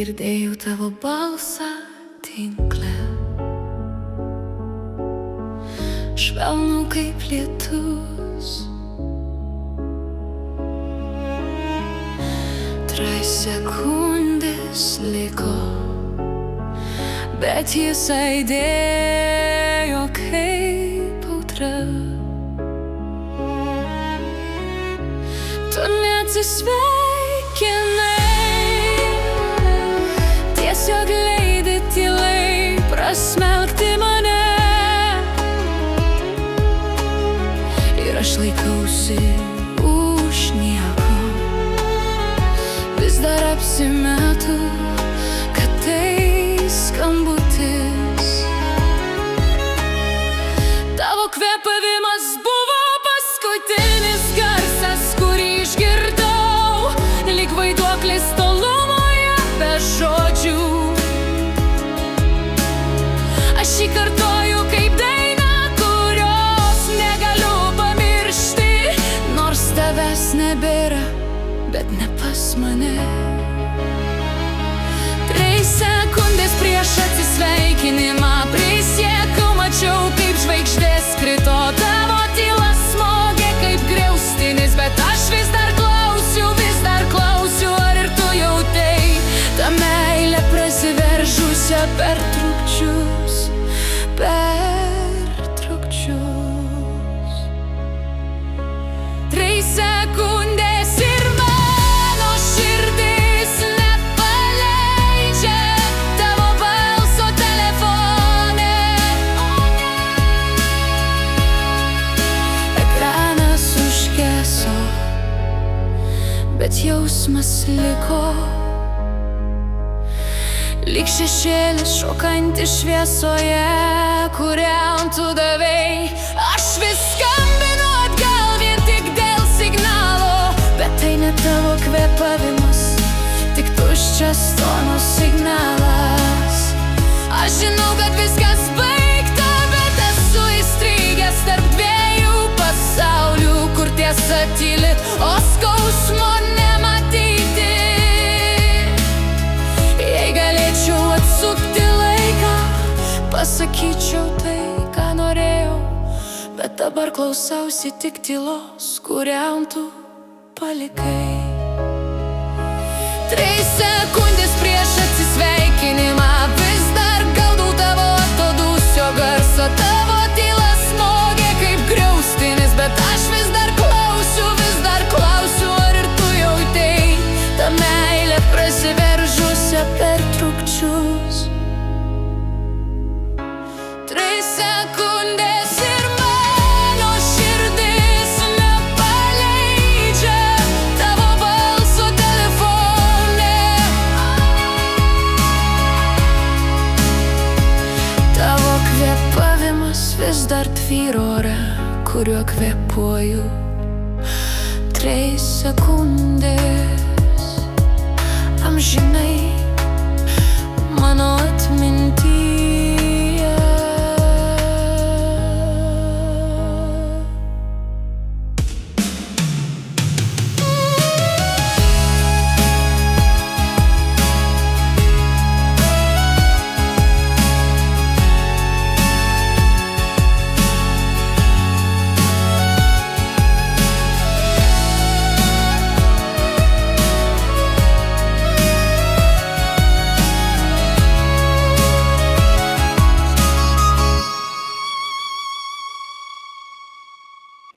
girdėjau tavo balsą tinkle, švelnų kaip lietus. 3 sekundės liko, bet jis aidėjo kaip audra. Tu neatsisveikinai, tiesiog leidi tylai prasmelkti mane. Ir aš laikausi už nieko, vis dar apsimetu, kad tai skambutis. Tavo kvėpavimas buvo paskutinis garsas, kurį išgirdau, lyg vaiduoklis tolumoje be žodžių. Aš jį kartoju kaip dainą, kurios negaliu pamiršti, nors tavęs nebėra, bet ne pas mane. 3 sekundės prieš atsisveikinimą prisiekiau, mačiau kaip žvaigždės krito, tavo tyla smogė kaip griaustinis, bet aš vis dar klausiu, ar ir tu jautei tą meilę prasiveržusią per trukdžius, per trukdžius. 3 sekundės ir mano širdis nepaleidžia tavo balso telefone. Ekranas užgeso, bet jausmas liko, lyg šešėlis šokantis šviesoje, kuriam tu davei. Aš vis skambinu atgal vien tik dėl signalo, bet tai ne tavo kvėpavimas, tik tuščias tono signalas. Aš žinau, kad viskas baigta, bet esu įstrigęs tarp 2 pasaulių, kur tiesa tyli, o skausmo nematyti. Jei galėčiau atsukti laiką, pasakyčiau tai, ką norėjau, bet dabar klausausi tik tylos, kuriam tu palikai. 3 sekundės prieš atsisveikinimą vis dar gaudau tavo atodūsio garsą, tavo tyla smogė kaip griaustinis, bet aš vis dar klausiu, ar ir tu jautei tą meilę prasiveržusią per trukdžius. 3 sekundės ir mano širdis nepaleidžia tavo balso telefone. Tavo kvėpavimas vis dar tvyro ore, kuriuo kvėpuoju. 3 sekundės amžinai mano atminty.